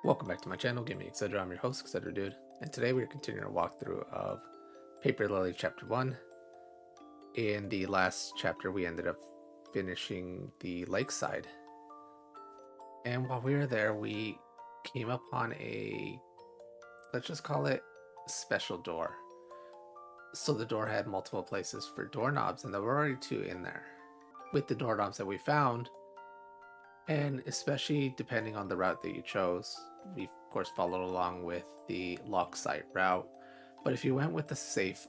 Welcome back to my channel, Gaming Etc. I'm your host, Etc. Dude, and today we're continuing our walkthrough of Paperlily Chapter 1. In the last chapter, we ended up finishing the lakeside. And while we were there, we came upon a, let's just call it, special door. So the door had multiple places for doorknobs, and there were already two in there. With the doorknobs that we found, and especially depending on the route that you chose, we of course followed along with the lock site route. But if you went with the safe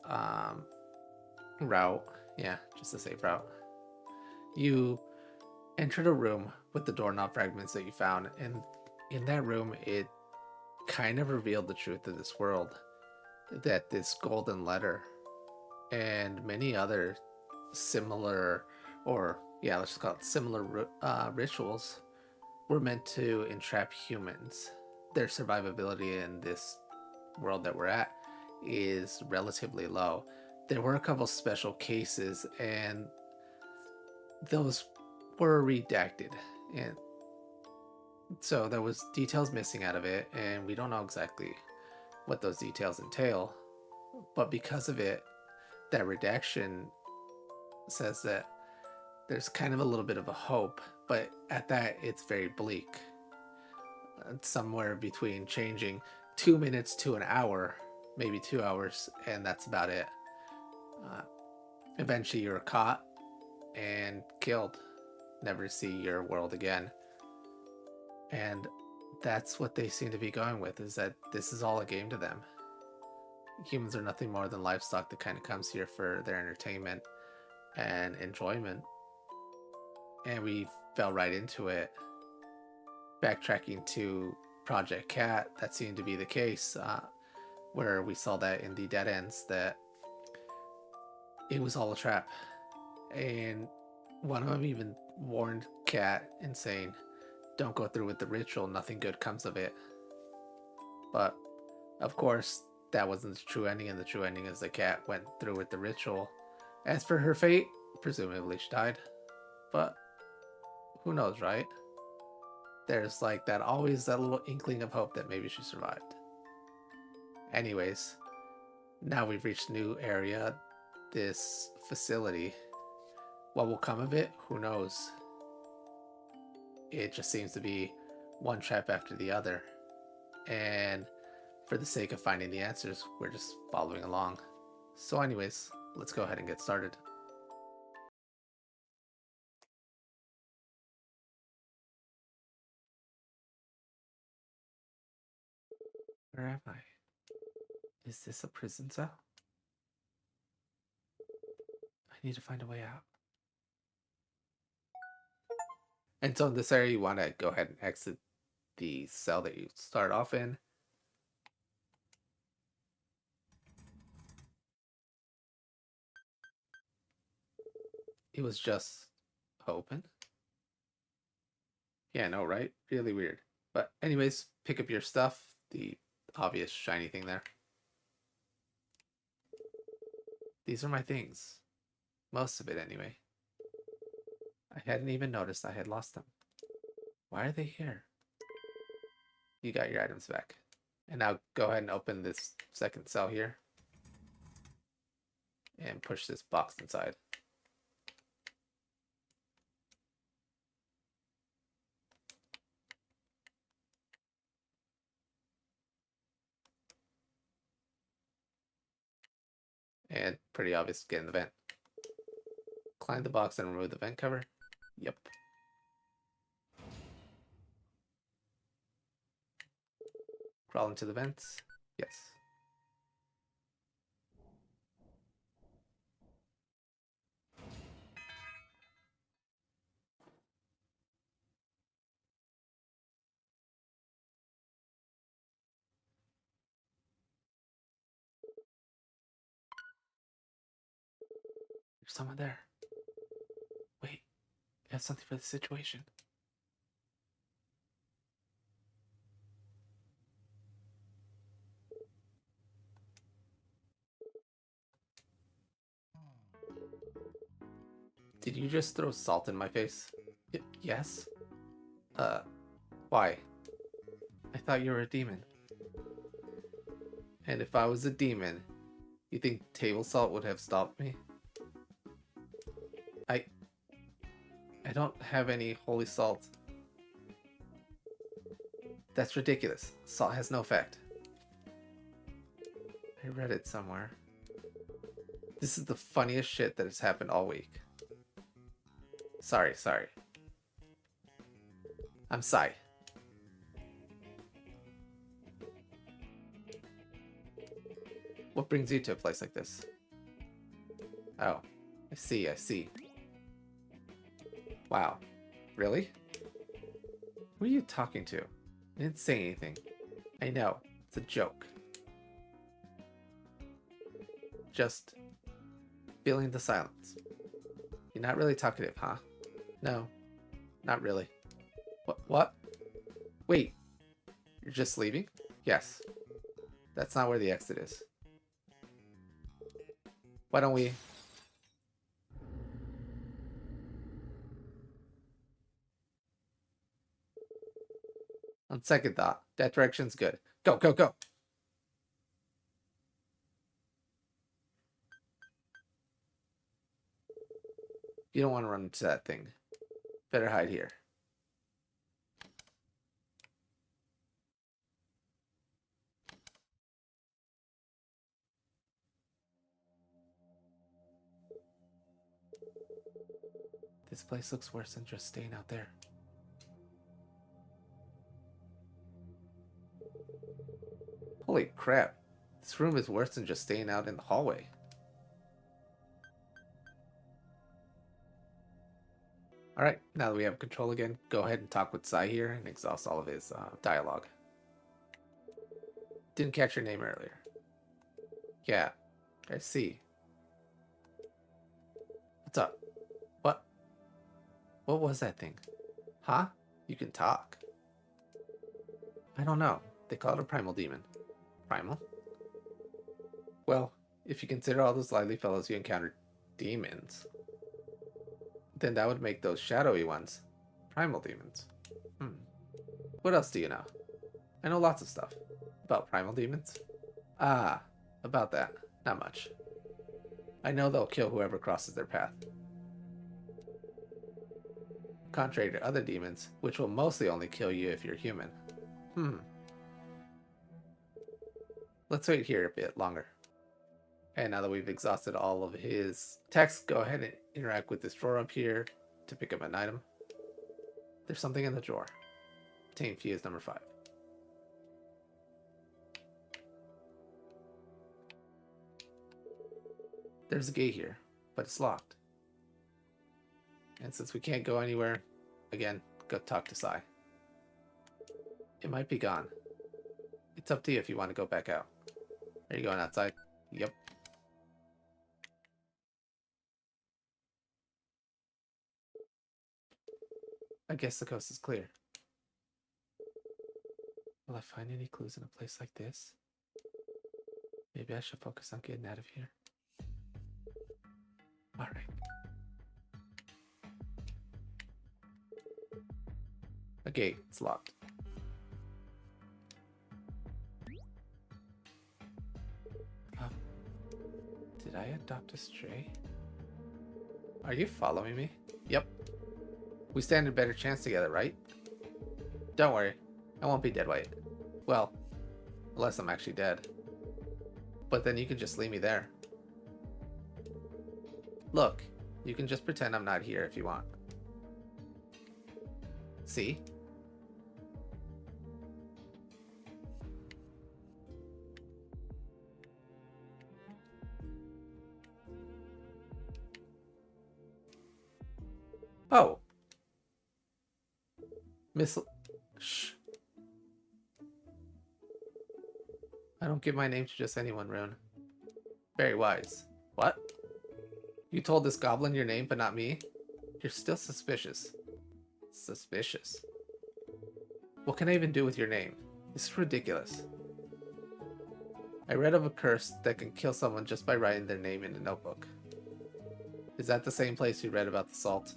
route, yeah, just the safe route, you entered a room with the doorknob fragments that you found, and in that room, it kind of revealed the truth of this world, that this golden letter and many other similar, or yeah, let's just call it similar rituals were meant to entrap humans. Their survivability in this world that we're at is relatively low. There were a couple special cases, and those were redacted, and so there was details missing out of it, and we don't know exactly what those details entail. But because of it, that redaction says that there's kind of a little bit of a hope, but at that, it's very bleak. Somewhere between changing 2 minutes to an hour, maybe 2 hours, and that's about it. Eventually, you're caught and killed, never to see your world again. And that's what they seem to be going with, is that this is all a game to them. Humans are nothing more than livestock that kind of comes here for their entertainment and enjoyment. And we fell right into it. Backtracking to Project Cat, that seemed to be the case, where we saw that in the dead ends, that it was all a trap. And one of them even warned Cat and saying, don't go through with the ritual, nothing good comes of it. But of course, that wasn't the true ending, and the true ending is the cat went through with the ritual. As for her fate, presumably she died. But who knows, right? There's like that, always that little inkling of hope that maybe she survived. Anyways, now we've reached a new area, this facility. What will come of it? Who knows? It just seems to be one trap after the other. And for the sake of finding the answers, we're just following along. So anyways, let's go ahead and get started. Where am I? Is this a prison cell? I need to find a way out. And so in this area, you want to go ahead and exit the cell that you start off in. It was just open. Yeah, no, right? Really weird. But anyways, pick up your stuff. The obvious shiny thing there. These are my things. Most of it, anyway. I hadn't even noticed I had lost them. Why are they here? You got your items back. And now go ahead and open this second cell here. And push this box inside. And pretty obvious to get in the vent. Climb the box and remove the vent cover. Yep. Crawl into the vents. Yes. There's someone there. Wait, I have something for the situation. Did you just throw salt in my face? Yes? Why? thought you were a demon. And if I was a demon, you think table salt would have stopped me? I don't have any holy salt. That's ridiculous. Salt has no effect. I read it somewhere. This is the funniest shit that has happened all week. Sorry. I'm Sai. What brings you to a place like this? Oh, I see. Wow. Really? Who are you talking to? I didn't say anything. I know. It's a joke. Just feeling the silence. You're not really talkative, huh? No, not really. What? Wait. You're just leaving? Yes. That's not where the exit is. Why don't we... On second thought, that direction's good. Go! You don't want to run into that thing. Better hide here. This place looks worse than just staying out there. Holy crap. This room is worse than just staying out in the hallway. Alright, now that we have control again, go ahead and talk with Sai here and exhaust all of his dialogue. Didn't catch your name earlier. Yeah, I see. What's up? What was that thing? Huh? You can talk. I don't know. They call it a primal demon. Primal? Well, if you consider all those lively fellows you encountered demons, then that would make those shadowy ones primal demons. What else do you know? I know lots of stuff. About primal demons? Ah, about that. Not much. I know they'll kill whoever crosses their path. Contrary to other demons, which will mostly only kill you if you're human. Let's wait here a bit longer. And now that we've exhausted all of his text, go ahead and interact with this drawer up here to pick up an item. There's something in the drawer. Obtain fuse number 5. There's a gate here, but it's locked. And since we can't go anywhere, again, go talk to Sai. It might be gone. It's up to you if you want to go back out. Are you going outside? Yep. I guess the coast is clear. Will I find any clues in a place like this? Maybe I should focus on getting out of here. Alright. A gate. It's locked. Did I adopt a stray? Are you following me? Yep. We stand a better chance together, right? Don't worry. I won't be dead weight. Well, unless I'm actually dead. But then you can just leave me there. Look, you can just pretend I'm not here if you want. See? Oh. Shh. I don't give my name to just anyone, Rune. Very wise. What? You told this goblin your name, but not me? You're still suspicious. Suspicious? What can I even do with your name? This is ridiculous. I read of a curse that can kill someone just by writing their name in a notebook. Is that the same place you read about the salt?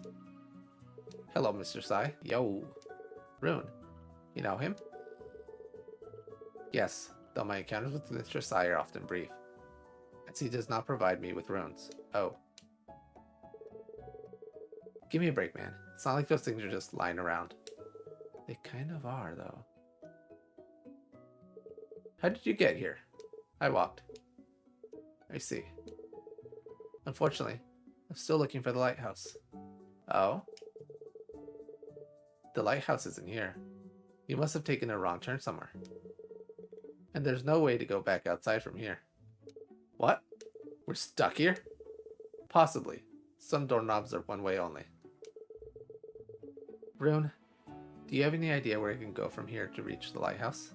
Hello, Mr. Sai. Yo. Rune. You know him? Yes, though my encounters with Mr. Sai are often brief, as he does not provide me with runes. Oh. Give me a break, man. It's not like those things are just lying around. They kind of are, though. How did you get here? I walked. I see. Unfortunately, I'm still looking for the lighthouse. Oh? The lighthouse isn't here. You must have taken a wrong turn somewhere. And there's no way to go back outside from here. What? We're stuck here? Possibly. Some doorknobs are one way only. Rune, do you have any idea where I can go from here to reach the lighthouse?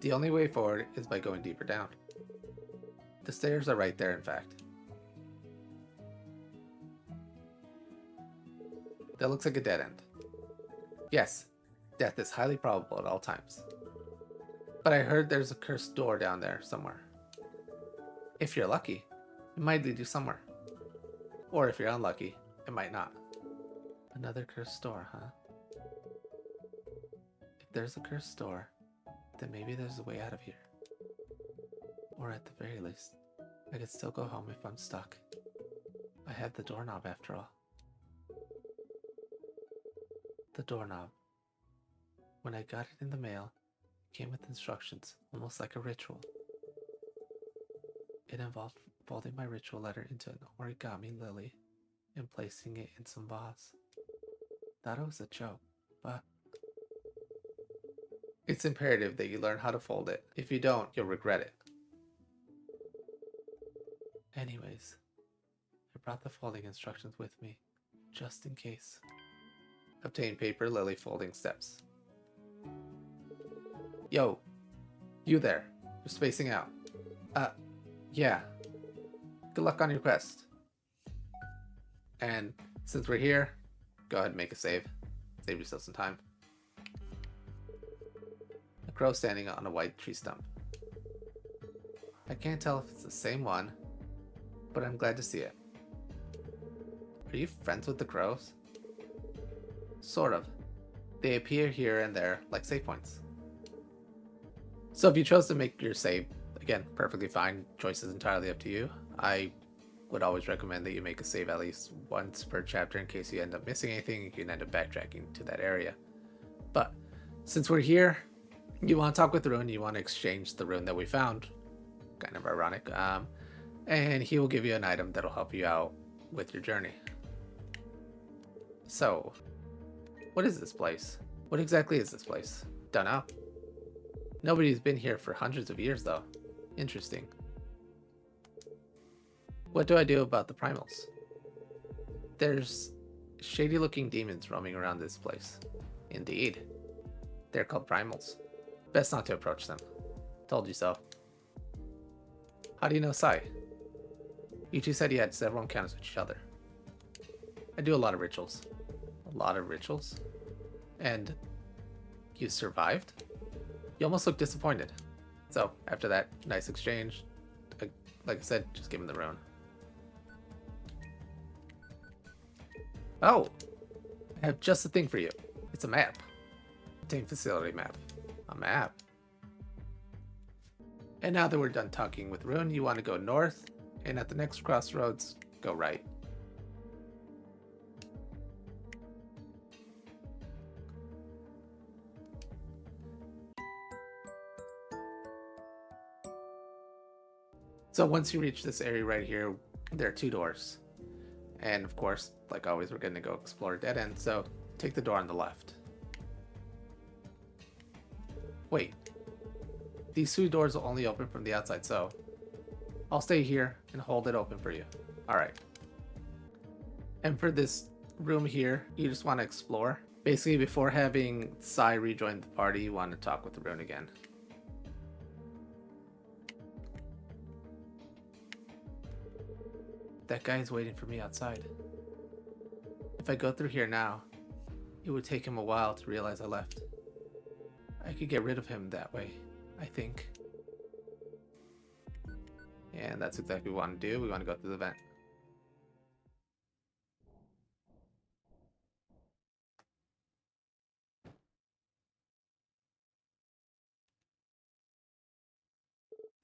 The only way forward is by going deeper down. The stairs are right there, in fact. That looks like a dead end. Yes, death is highly probable at all times. But I heard there's a cursed door down there somewhere. If you're lucky, it might lead you somewhere. Or if you're unlucky, it might not. Another cursed door, huh? If there's a cursed door, then maybe there's a way out of here. Or at the very least, I could still go home if I'm stuck. I have the doorknob after all. The doorknob. When I got it in the mail, it came with instructions, almost like a ritual. It involved folding my ritual letter into an origami lily and placing it in some vase. Thought it was a joke, but it's imperative that you learn how to fold it. If you don't, you'll regret it. Anyways, I brought the folding instructions with me, just in case. Obtain paper lily folding steps. Yo, you there. You're spacing out. Yeah. Good luck on your quest. And since we're here, go ahead and make a save. Save yourself some time. A crow standing on a white tree stump. I can't tell if it's the same one, but I'm glad to see it. Are you friends with the crows? Sort of. They appear here and there like save points. So if you chose to make your save, again, perfectly fine. Choice is entirely up to you. I would always recommend that you make a save at least once per chapter in case you end up missing anything. You can end up backtracking to that area. But since we're here, you want to talk with Rune, you want to exchange the rune that we found. Kind of ironic. And he will give you an item that'll help you out with your journey. So, what is this place? What exactly is this place? Dunno. Nobody's been here for hundreds of years, though. Interesting. What do I do about the primals? There's shady-looking demons roaming around this place. Indeed. They're called primals. Best not to approach them. Told you so. How do you know Sai? You two said you had several encounters with each other. I do a lot of rituals. A lot of rituals? And you survived? You almost look disappointed. So, after that nice exchange, like I said, just give him the rune. Oh! I have just the thing for you. It's a map. Obtain facility map. A map. And now that we're done talking with Rune, you want to go north, and at the next crossroads, go right. So once you reach this area right here, there are two doors. And of course, like always, we're going to go explore a dead end, so take the door on the left. Wait. These two doors will only open from the outside, so I'll stay here and hold it open for you. Alright. And for this room here, you just want to explore. Basically, before having Sai rejoin the party, you want to talk with Rune again. That guy is waiting for me outside. If I go through here now, it would take him a while to realize I left. I could get rid of him that way, I think. And that's exactly what we want to do. We want to go through the vent.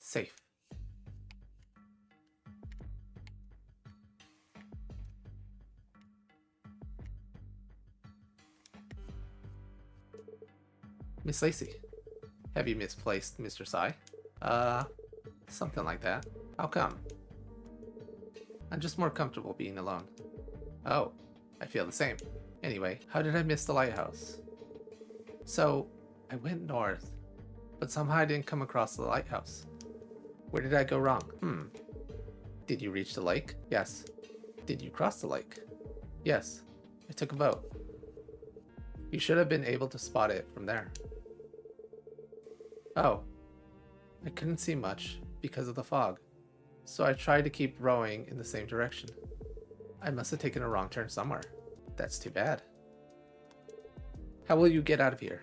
Safe. Miss Lacey, have you misplaced Mr. Sai? Something like that. How come? I'm just more comfortable being alone. Oh, I feel the same. Anyway, how did I miss the lighthouse? So, I went north, but somehow I didn't come across the lighthouse. Where did I go wrong? Did you reach the lake? Yes. Did you cross the lake? Yes. I took a boat. You should have been able to spot it from there. Oh. I couldn't see much because of the fog, so I tried to keep rowing in the same direction. I must have taken a wrong turn somewhere. That's too bad. How will you get out of here?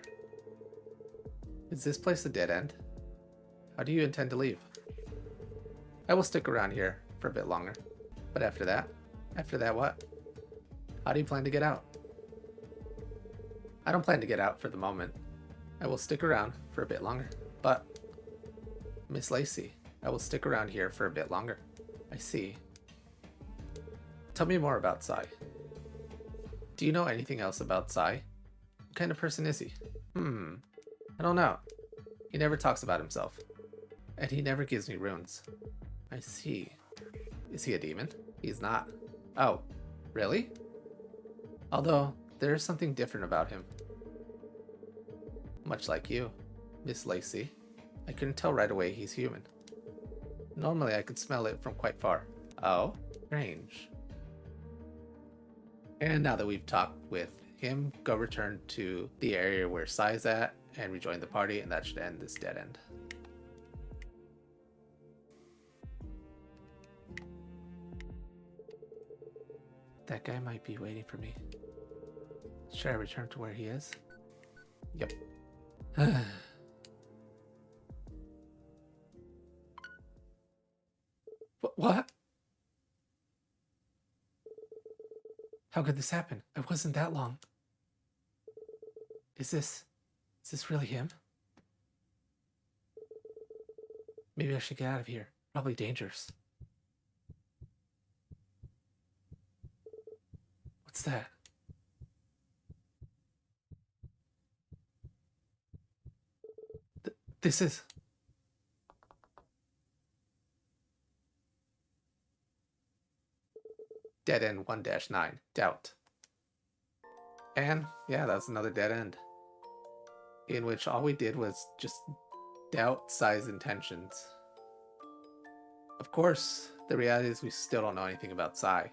Is this place a dead end? How do you intend to leave? I will stick around here for a bit longer. But after that? After that what? How do you plan to get out? I don't plan to get out for the moment. I will stick around for a bit longer. But, Miss Lacey, I will stick around here for a bit longer. I see. Tell me more about Sai. Do you know anything else about Sai? What kind of person is he? I don't know. He never talks about himself. And he never gives me runes. I see. Is he a demon? He's not. Oh, really? Although, there is something different about him. Much like you, Miss Lacey. I couldn't tell right away he's human. Normally I could smell it from quite far. Oh, strange. And now that we've talked with him, go return to the area where Sai's at and rejoin the party, and that should end this dead end. That guy might be waiting for me. Should I return to where he is? Yep. What? How could this happen? I wasn't that long. Is this really him? Maybe I should get out of here. Probably dangerous. What's that? This is... Dead end 1-9. Doubt. And yeah, that's another dead end. In which all we did was just doubt Sai's intentions. Of course, the reality is we still don't know anything about Sai.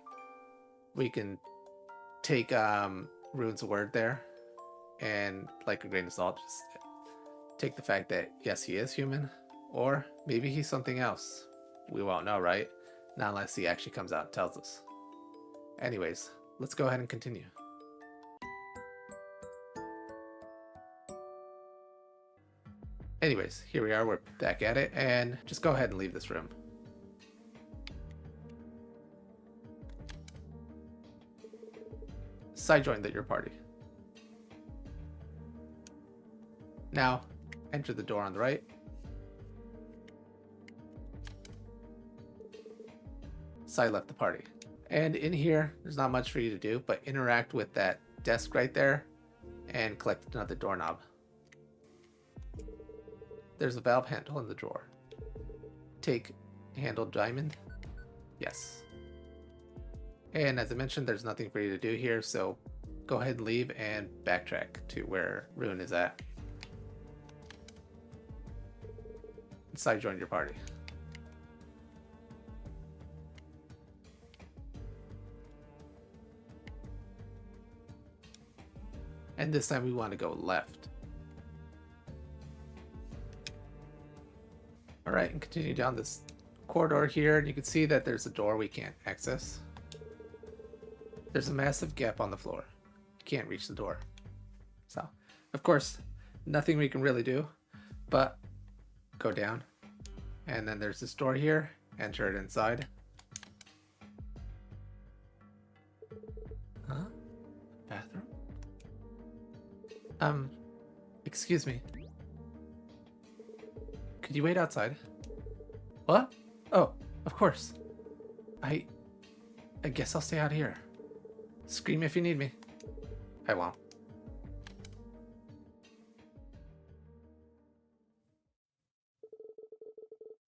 We can take Rune's word there and, like a grain of salt, just take the fact that yes, he is human, or maybe he's something else. We won't know, right? Not unless he actually comes out and tells us. Anyways, let's go ahead and continue. Anyways, here we are, we're back at it, and just go ahead and leave this room. Sai joined your party. Now, enter the door on the right. Sai left the party. And in here, there's not much for you to do, but interact with that desk right there and collect another doorknob. There's a valve handle in the drawer. Take handled diamond. Yes. And as I mentioned, there's nothing for you to do here, so go ahead and leave and backtrack to where Rune is at. Sai joined your party. And this time we want to go left. Alright, and continue down this corridor here, and you can see that there's a door we can't access. There's a massive gap on the floor. You can't reach the door. So, of course, nothing we can really do, but go down. And then there's this door here. Enter it inside. Huh? Bathroom? Excuse me. Could you wait outside? What? Oh, of course. I guess I'll stay out here. Scream if you need me. I won't.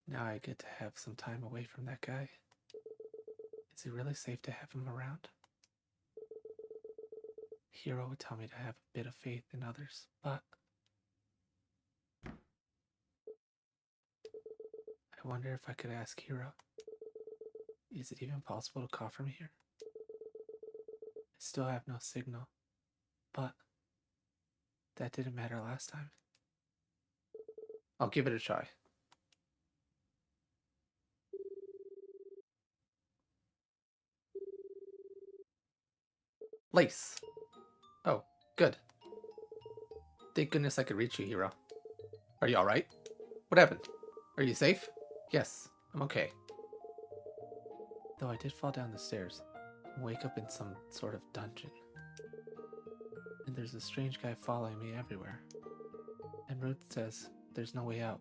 Now I get to have some time away from that guy. Is it really safe to have him around? Hiro would tell me to have a bit of faith in others, but I wonder if I could ask Hiro. Is it even possible to call from here? I still have no signal, but that didn't matter last time. I'll give it a try. Lace. Oh, good. Thank goodness I could reach you, Hiro. Are you alright? What happened? Are you safe? Yes, I'm okay. Though I did fall down the stairs and wake up in some sort of dungeon. And there's a strange guy following me everywhere. And Rune says there's no way out.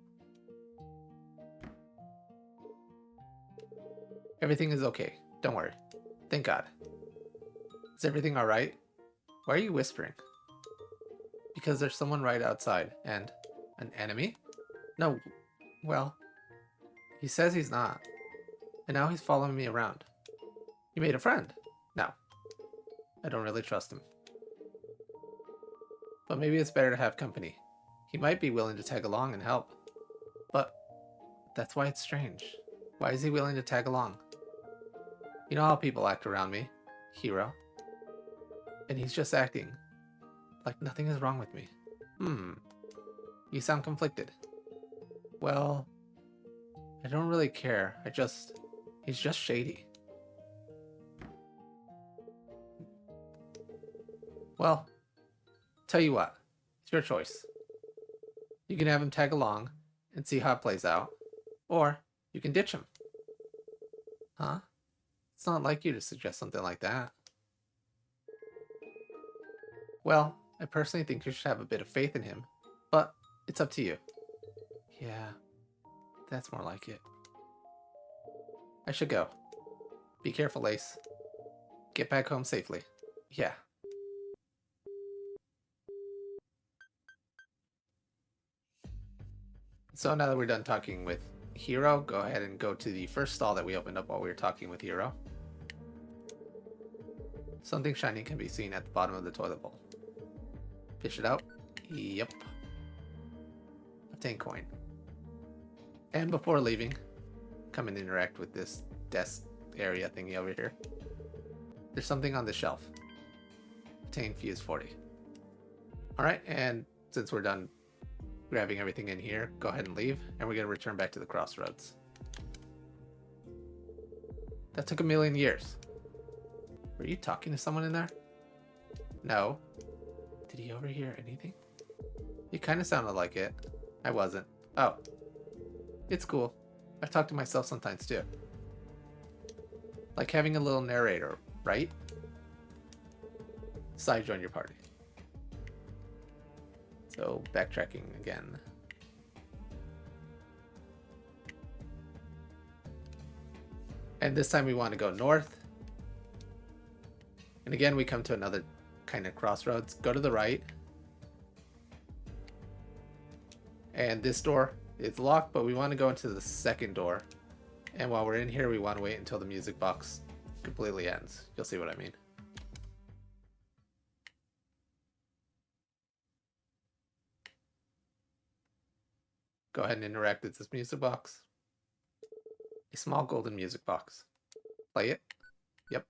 Everything is okay. Don't worry. Thank God. Is everything alright? Why are you whispering? Because there's someone right outside. And an enemy? No. Well, he says he's not. And now he's following me around. You made a friend? No. I don't really trust him. But maybe it's better to have company. He might be willing to tag along and help. But that's why it's strange. Why is he willing to tag along? You know how people act around me, Hiro. And he's just acting like nothing is wrong with me. You sound conflicted. Well, I don't really care. He's just shady. Well, tell you what, it's your choice. You can have him tag along and see how it plays out, or you can ditch him. Huh? It's not like you to suggest something like that. Well, I personally think you should have a bit of faith in him, but it's up to you. Yeah, that's more like it. I should go. Be careful, Ace. Get back home safely. Yeah. So now that we're done talking with Hiro, go ahead and go to the first stall that we opened up while we were talking with Hiro. Something shiny can be seen at the bottom of the toilet bowl. Fish it out. Yep. Obtain coin. And before leaving, come and interact with this desk area thingy over here. There's something on the shelf. Obtain fuse 40. Alright, and since we're done grabbing everything in here, go ahead and leave, and we're going to return back to the crossroads. That took 1,000,000 years. Were you talking to someone in there? No. Did he overhear anything? He kind of sounded like it. I wasn't. Oh. It's cool. I talk to myself sometimes too. Like having a little narrator, right? Side join your party. So, backtracking again. And this time we want to go north. And again, we come to another kind of crossroads. Go to the right. And this door is locked, but we want to go into the second door. And while we're in here, we want to wait until the music box completely ends. You'll see what I mean. Go ahead and interact with this music box. A small golden music box. Play it. Yep.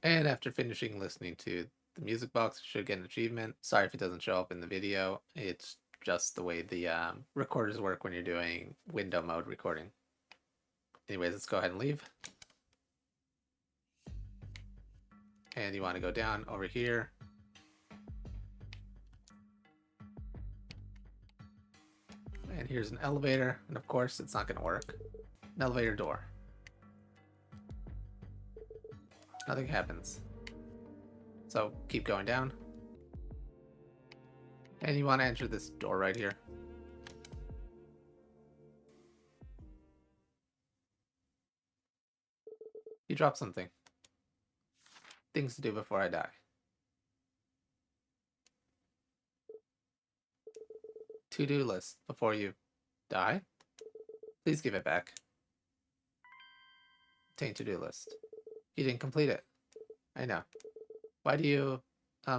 And after finishing listening to the music box, you should get an achievement. Sorry if it doesn't show up in the video. It's just the way the recorders work when you're doing window mode recording. Anyways, let's go ahead and leave. And you want to go down over here. And here's an elevator. And of course, it's not going to work. An elevator door. Nothing happens. So keep going down. And you want to enter this door right here. You drop something. Things to do before I die. To-do list before you die. Please give it back. Obtain to-do list. You didn't complete it. I know. Why do you, I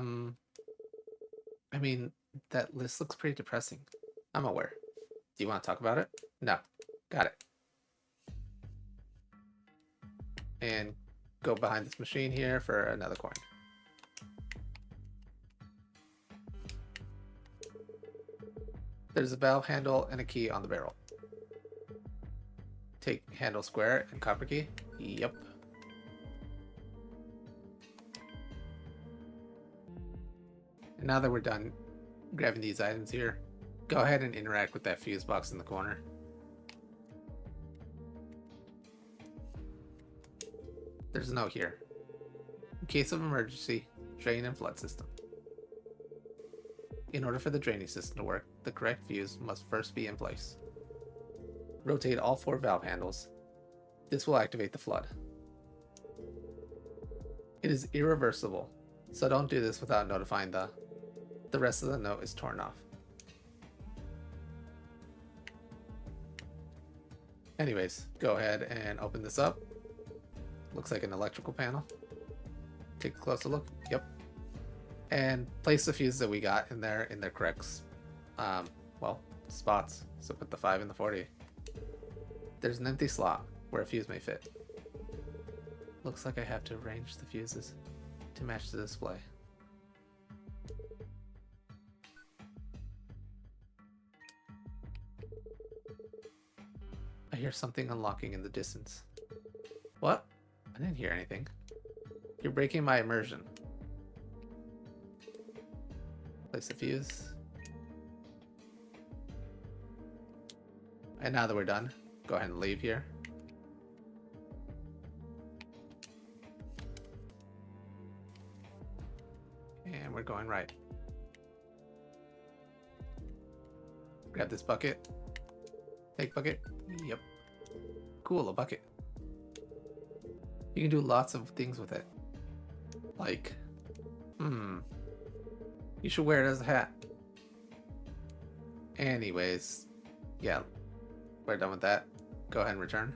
mean, that list looks pretty depressing. I'm aware. Do you want to talk about it? No. Got it. And go behind this machine here for another coin. There's a valve handle and a key on the barrel. Take handle square and copper key. Yep. And now that we're done grabbing these items here, go ahead and interact with that fuse box in the corner. There's a note here. In case of emergency, drain and flood system. In order for the draining system to work, the correct fuse must first be in place. Rotate all 4 valve handles. This will activate the flood. It is irreversible, so don't do this without notifying the rest of the note is torn off. Anyways, go ahead and open this up. Looks like an electrical panel. Take a closer look. Yep. And place the fuses that we got in their correct spots. So put the 5 and the 40. There's an empty slot where a fuse may fit. Looks like I have to arrange the fuses to match the display. I hear something unlocking in the distance. What? I didn't hear anything. You're breaking my immersion. Place the fuse. And now that we're done, go ahead and leave here. And we're going right. Grab this bucket. Take bucket. Yep. Cool, a bucket. You can do lots of things with it. Like, you should wear it as a hat. Anyways, yeah, we're done with that. Go ahead and return.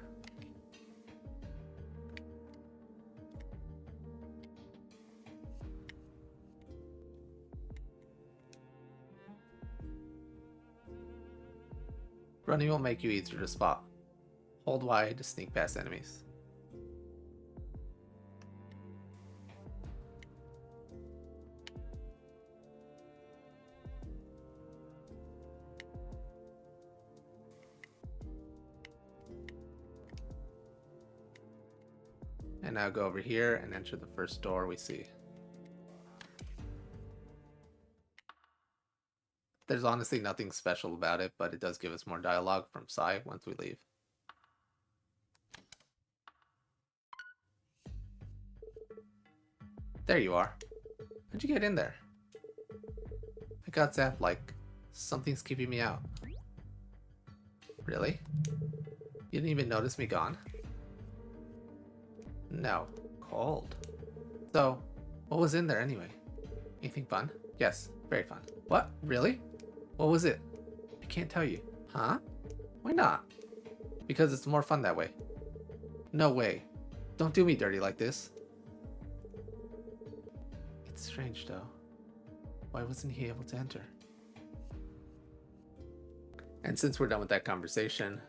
Running will make you easier to spot. Hold Y to sneak past enemies. And now go over here and enter the first door we see. There's honestly nothing special about it, but it does give us more dialogue from Sai once we leave. There you are. How'd you get in there? I got zapped like something's keeping me out. Really? You didn't even notice me gone? No. Cold. So, what was in there anyway? Anything fun? Yes, very fun. What? Really? What was it? I can't tell you. Huh? Why not? Because it's more fun that way. No way. Don't do me dirty like this. It's strange though. Why wasn't he able to enter? And since we're done with that conversation,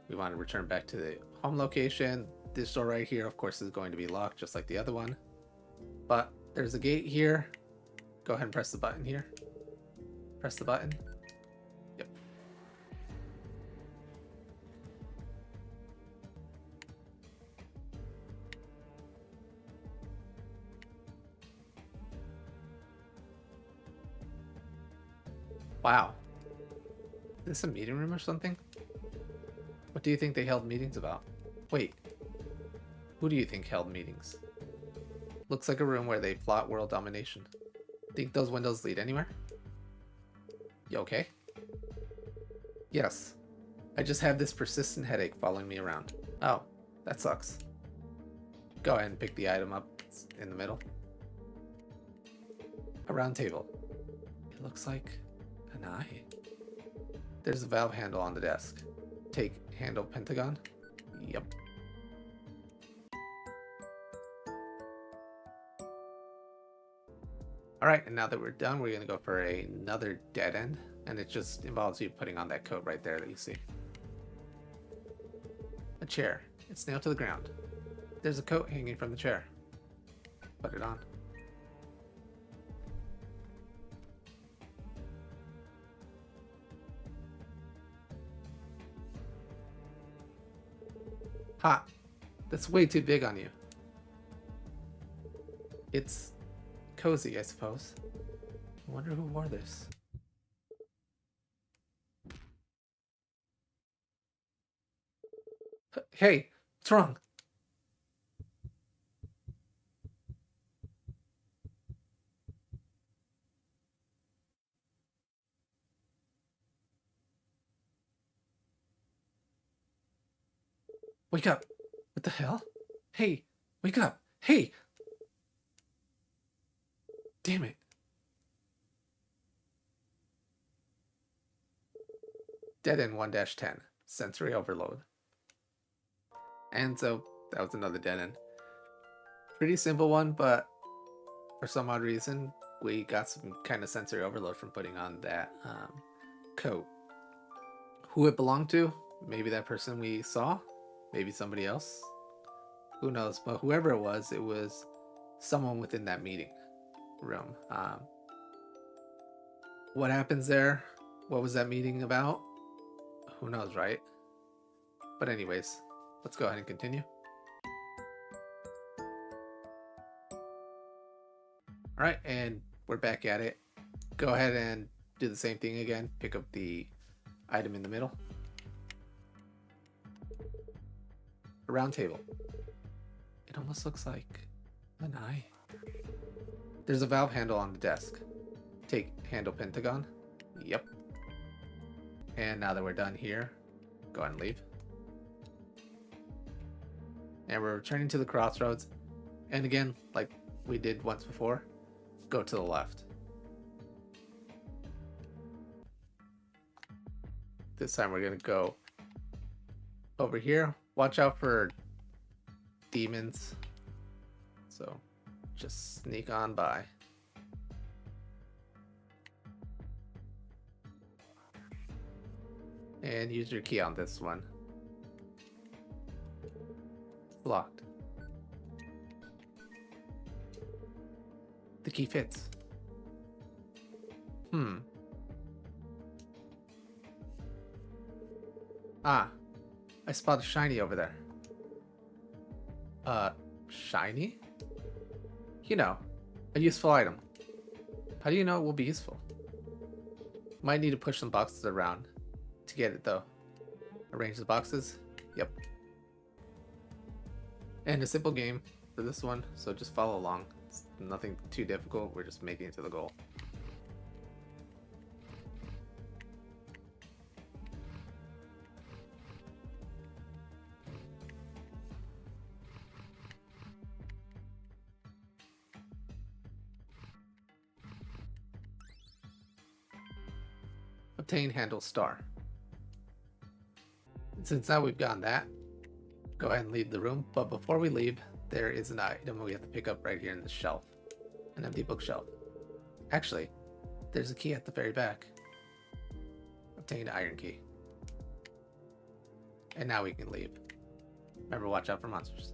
we want to return back to the home location. This door right here, of course, is going to be locked just like the other one. But there's a gate here. Go ahead and press the button here. Press the button. Yep. Wow. Is this a meeting room or something? What do you think they held meetings about? Wait. Who do you think held meetings? Looks like a room where they plot world domination. Think those windows lead anywhere? You okay? Yes. I just have this persistent headache following me around. Oh, that sucks. Go ahead and pick the item up. It's in the middle. A round table. It looks like an eye. There's a valve handle on the desk. Take handle pentagon. Yep. Alright, and now that we're done, we're going to go for another dead end. And it just involves you putting on that coat right there that you see. A chair. It's nailed to the ground. There's a coat hanging from the chair. Put it on. Ha! That's way too big on you. It's cozy, I suppose. I wonder who wore this. Hey, what's wrong? Wake up. What the hell? Hey, wake up. Hey! Damn it. Dead end 1-10. Sensory overload. And so, that was another dead end. Pretty simple one, but for some odd reason, we got some kind of sensory overload from putting on that coat. Who it belonged to? Maybe that person we saw? Maybe somebody else? Who knows? But whoever it was someone within that meeting room. What happens there? What was that meeting about? Who knows, right? But anyways, let's go ahead and continue. Alright, and we're back at it. Go ahead and do the same thing again. Pick up the item in the middle. A round table. It almost looks like an eye. There's a valve handle on the desk. Take handle pentagon. Yep. And now that we're done here, go ahead and leave. And we're returning to the crossroads. And again, like we did once before, go to the left. This time we're going to go over here. Watch out for demons. So just sneak on by. And use your key on this one. It's locked. The key fits. Ah, I spotted a shiny over there. Shiny? You know, a useful item. How do you know it will be useful? Might need to push some boxes around to get it though. Arrange the boxes. Yep. And a simple game for this one, so just follow along. It's nothing too difficult, we're just making it to the goal. Obtain handle star. Since now we've gotten that, go ahead and leave the room, but before we leave, there is an item we have to pick up right here in the shelf. An empty bookshelf. Actually, there's a key at the very back. Obtain iron key. And now we can leave. Remember, watch out for monsters.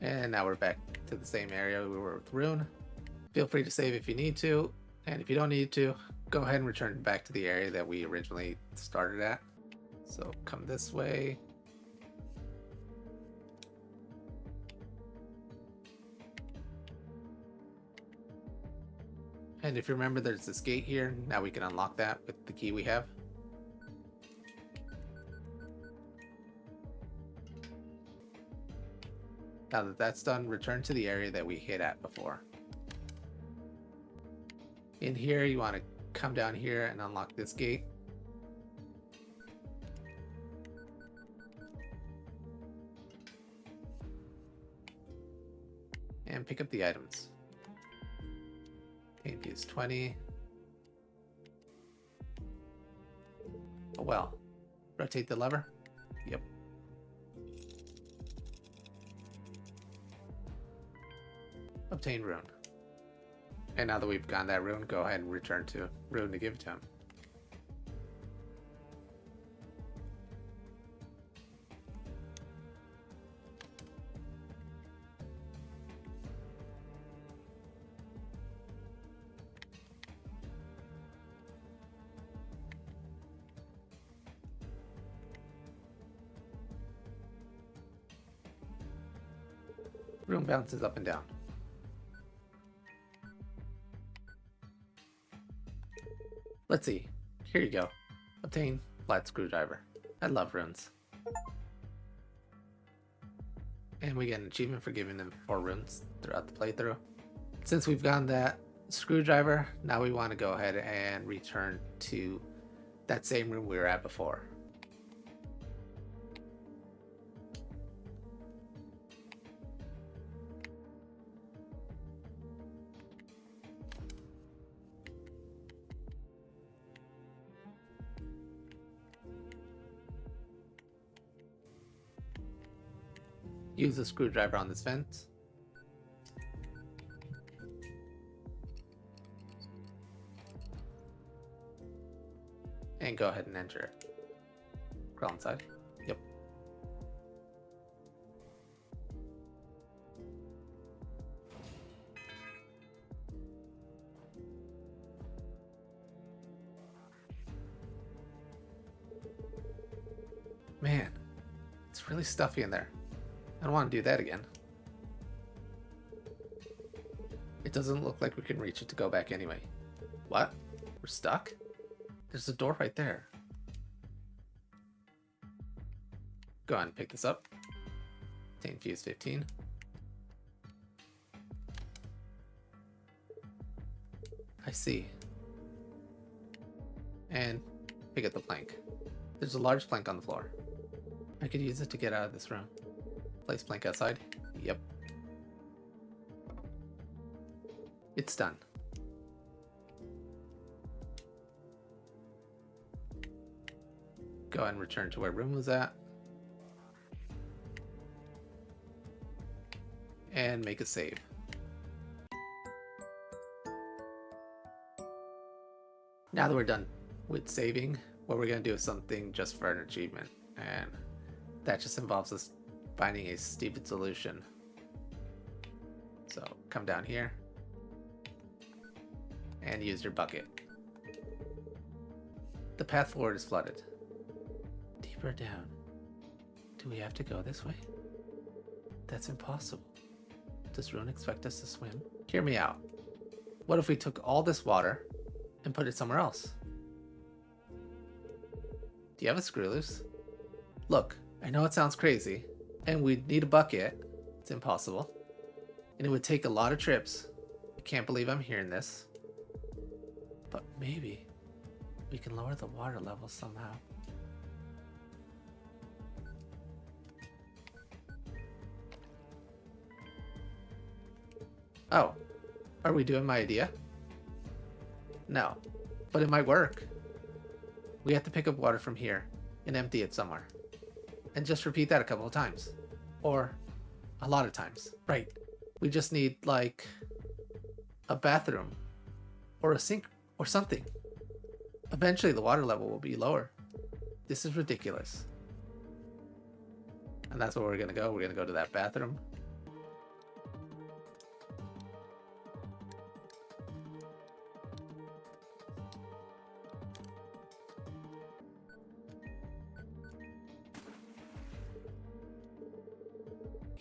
And now we're back to the same area we were with Rune. Feel free to save if you need to, and if you don't need to, go ahead and return back to the area that we originally started at. So come this way. And if you remember, there's this gate here. Now we can unlock that with the key we have. Now that that's done, return to the area that we hit at before. In here, you want to come down here and unlock this gate. And pick up the items. Paint is 20. Oh well. Rotate the lever. Yep. Obtain Rune. And now that we've gotten that Rune, go ahead and return to Rune to give it to him. Rune bounces up and down. Let's see. Here you go. Obtain flat screwdriver. I love runes. And we get an achievement for giving them 4 runes throughout the playthrough. Since we've gotten that screwdriver, now we want to go ahead and return to that same room we were at before. Use a screwdriver on this vent. And go ahead and enter it. Crawl inside. Yep. Man, it's really stuffy in there. I don't want to do that again. It doesn't look like we can reach it to go back anyway. What? We're stuck? There's a door right there. Go ahead and pick this up. Obtain fuse 15. I see. And pick up the plank. There's a large plank on the floor. I could use it to get out of this room. Place plank outside. Yep. It's done. Go ahead and return to where Rune was at. And make a save. Now that we're done with saving, what we're going to do is something just for an achievement. And that just involves us finding a stupid solution. So come down here and use your bucket. The path forward is flooded. Deeper down. Do we have to go this way? That's impossible. Does Rune expect us to swim? Hear me out. What if we took all this water and put it somewhere else? Do you have a screw loose? Look, I know it sounds crazy, and we'd need a bucket. It's impossible. And it would take a lot of trips. I can't believe I'm hearing this. But maybe we can lower the water level somehow. Oh, are we doing my idea? No, but it might work. We have to pick up water from here and empty it somewhere. And just repeat that a couple of times. Or a lot of times. Right. We just need, like, a bathroom. Or a sink. Or something. Eventually the water level will be lower. This is ridiculous. And that's where we're going to go. We're going to go to that bathroom.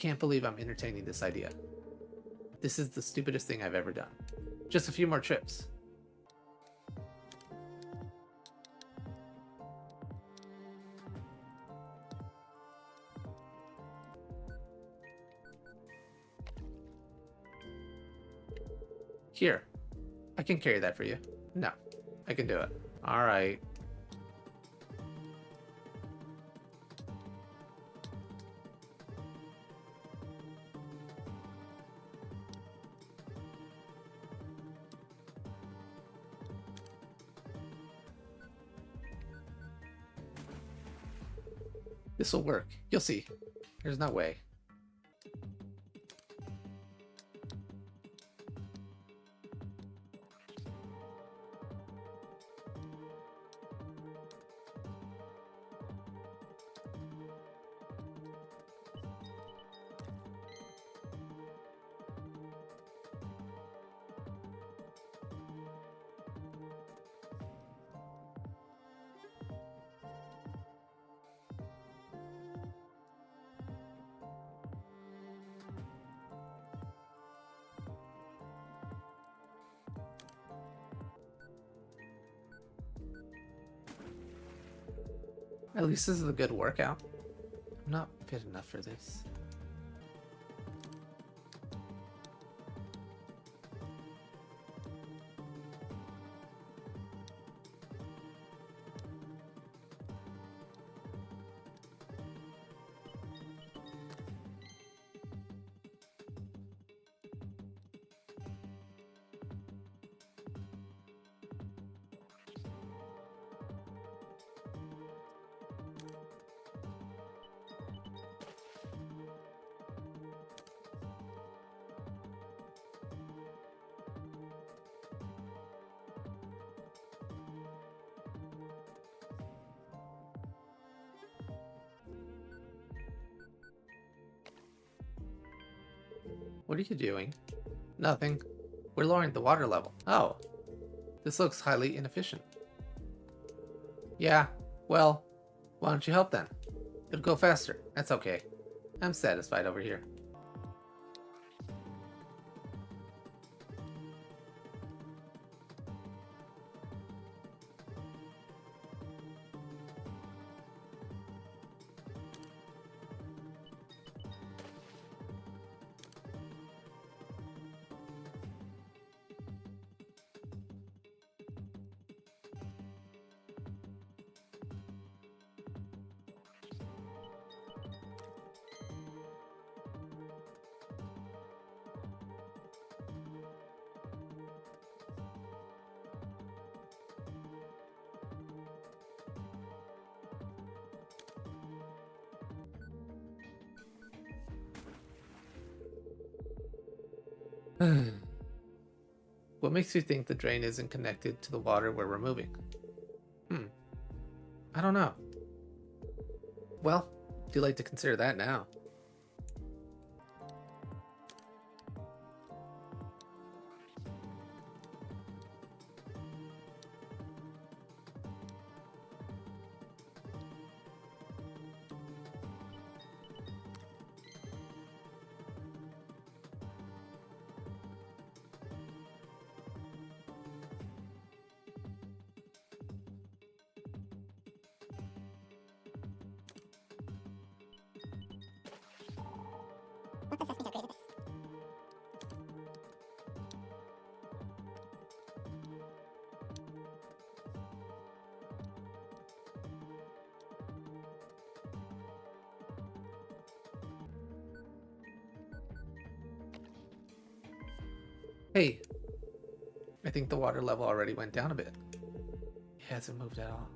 can't believe I'm entertaining this idea. This is the stupidest thing I've ever done. Just a few more trips. Here, I can carry that for you. No, I can do it. All right. This will work. You'll see. There's no way. At least this is a good workout. I'm not fit enough for this. What are you doing? Nothing. We're lowering the water level. Oh, this looks highly inefficient. Yeah, well, why don't you help then? It'll go faster. That's okay. I'm satisfied over here. What makes you think the drain isn't connected to the water we're removing? I don't know. Well, do you like to consider that now? Hey, I think the water level already went down a bit. It hasn't moved at all.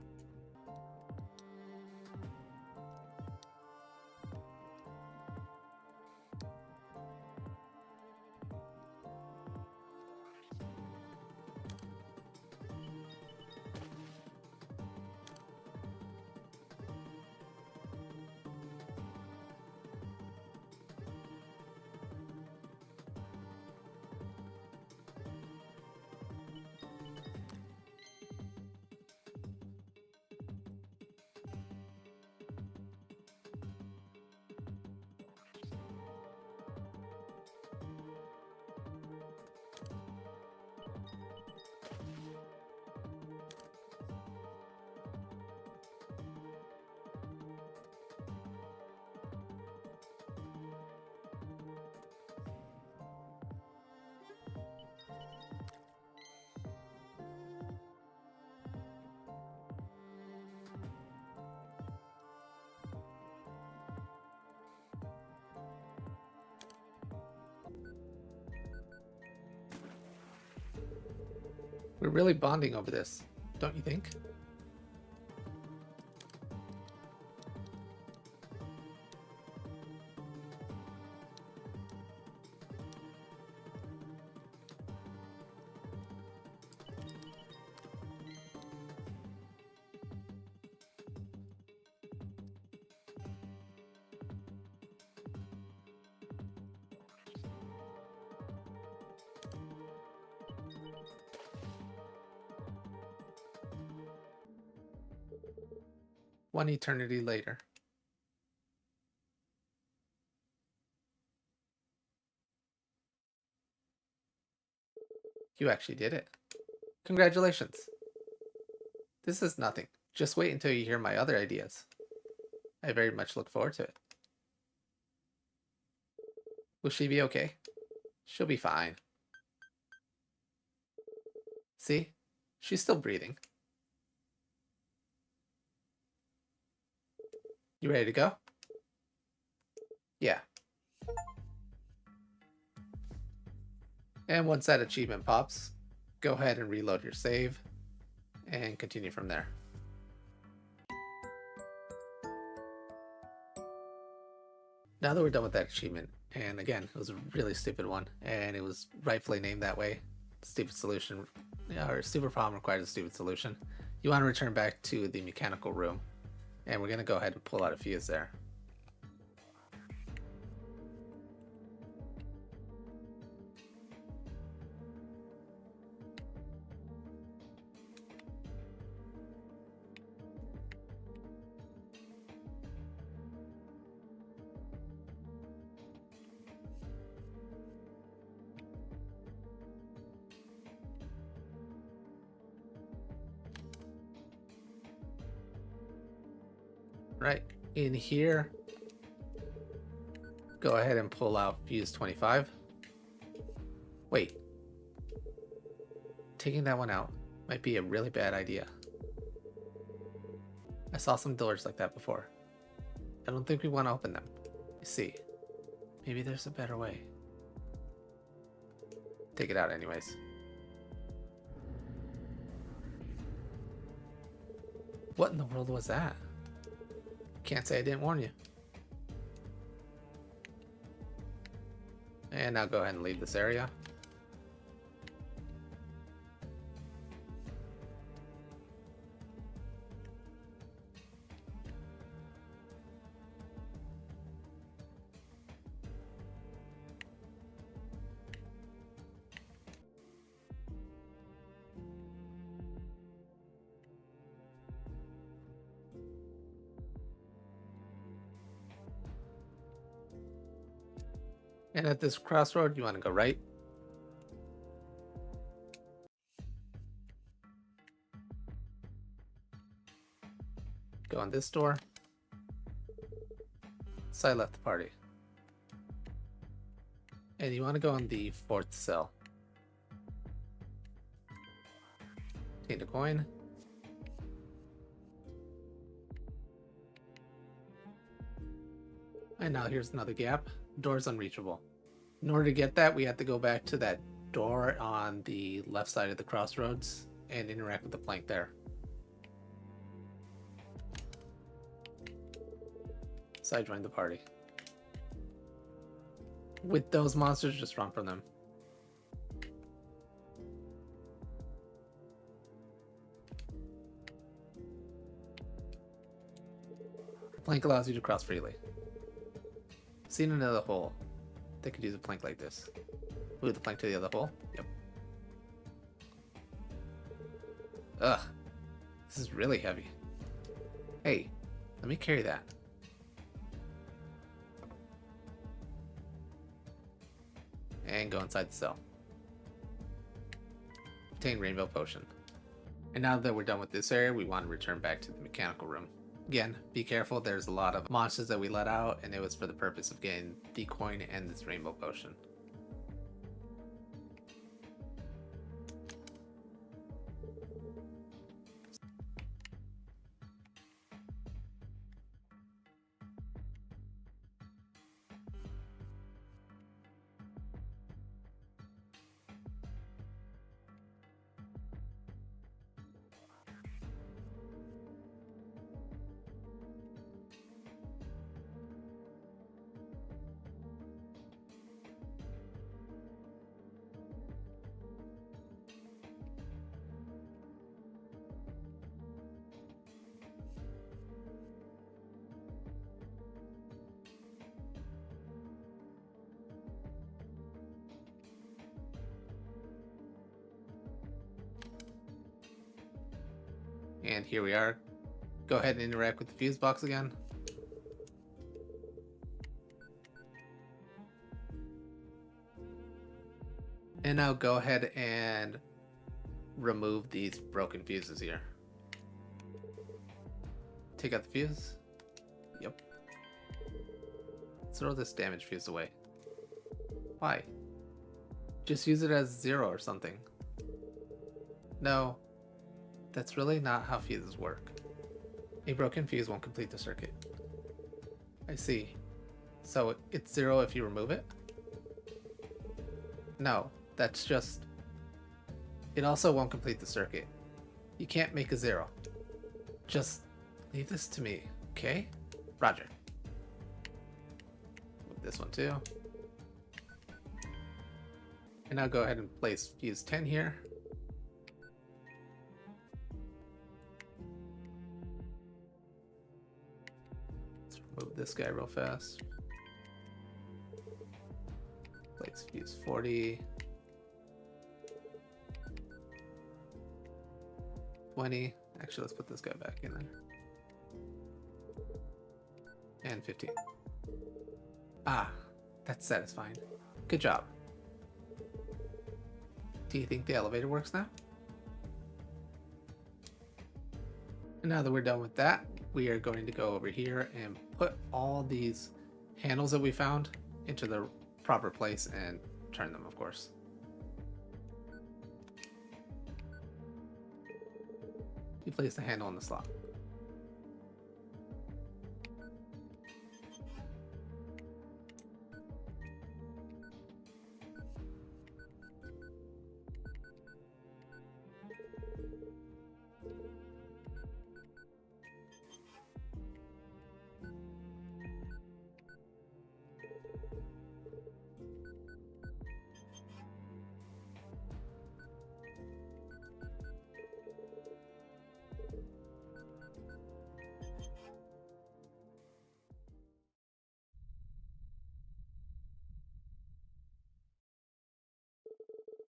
We're really bonding over this, don't you think? One eternity later. You actually did it. Congratulations. This is nothing. Just wait until you hear my other ideas. I very much look forward to it. Will she be okay? She'll be fine. See? She's still breathing. You ready to go? Yeah. And once that achievement pops, go ahead and reload your save and continue from there. Now that we're done with that achievement, and again, it was a really stupid one, and it was rightfully named that way. Stupid solution, or stupid problem requires a stupid solution. You want to return back to the mechanical room, and we're going to go ahead and pull out a fuse there. Right in here, go ahead and pull out fuse 25. Wait, taking that one out might be a really bad idea. I saw some doors like that before. I don't think we want to open them. You see, maybe there's a better way. Take it out anyways. What in the world was that? Can't say I didn't warn you. And now go ahead and leave this area. And at this crossroad, you want to go right. Go on this door. Side left the party. And you want to go on the 4th cell. Take a coin. And now here's another gap. Door's unreachable. In order to get that, we have to go back to that door on the left side of the crossroads and interact with the plank there. Side join the party. With those monsters, just run from them. Plank allows you to cross freely. Seen another hole. They could use a plank like this. Move the plank to the other hole. Yep. Ugh. This is really heavy. Hey, let me carry that. And go inside the cell. Obtain rainbow potion. And now that we're done with this area, we want to return back to the mechanical room. Again, be careful, there's a lot of monsters that we let out, and it was for the purpose of getting the coin and this rainbow potion. And here we are. Go ahead and interact with the fuse box again. And now go ahead and remove these broken fuses here. Take out the fuse. Yep. Throw this damaged fuse away. Why? Just use it as 0 or something. No, that's really not how fuses work. A broken fuse won't complete the circuit. I see. So it's 0 if you remove it? No, that's just... It also won't complete the circuit. You can't make a 0. Just leave this to me, okay? Roger. Move this one too. And now go ahead and place fuse 10 here. Let's remove this guy real fast. Place fuse 40. 20. Actually, let's put this guy back in there. And 15. Ah, that's satisfying. Good job. Do you think the elevator works now? And now that we're done with that, we are going to go over here and put all these handles that we found into the proper place and turn them, of course. You place the handle in the slot.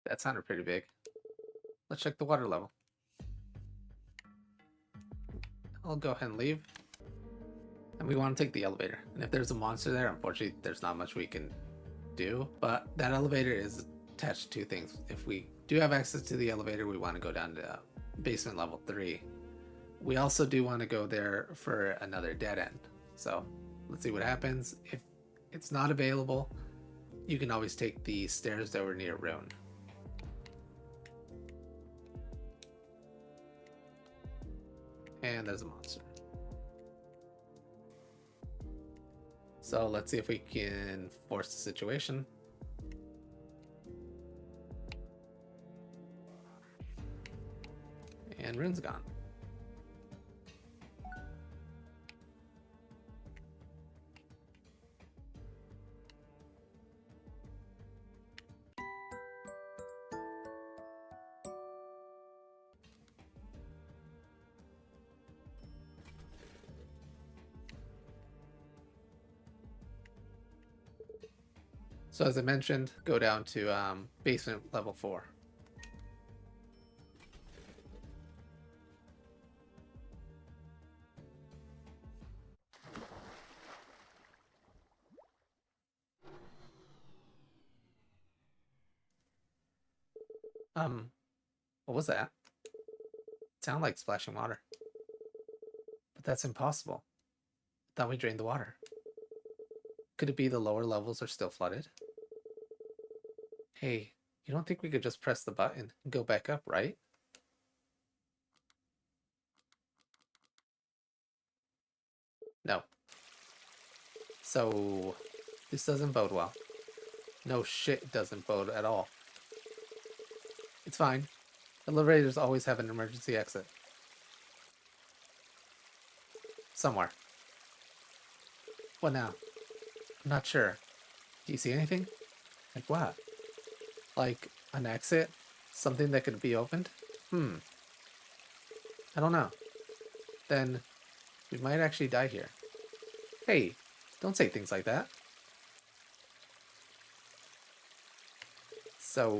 That sounded pretty big. Let's check the water level. I'll go ahead and leave. And we want to take the elevator. And if there's a monster there, unfortunately, there's not much we can do. But that elevator is attached to two things. If we do have access to the elevator, we want to go down to basement level 3. We also do want to go there for another dead end. So let's see what happens. If it's not available, you can always take the stairs that were near Rune. And there's a monster. So let's see if we can force the situation. And Rune's gone. So as I mentioned, go down to basement level 4. What was that? It sounded like splashing water. But that's impossible. I thought we drained the water. Could it be the lower levels are still flooded? Hey, you don't think we could just press the button and go back up, right? No. So, this doesn't bode well. No shit, it doesn't bode at all. It's fine. Elevators always have an emergency exit. Somewhere. What now? I'm not sure. Do you see anything? Like what? Like an exit? Something that could be opened? I don't know. Then we might actually die here. Hey, don't say things like that. So,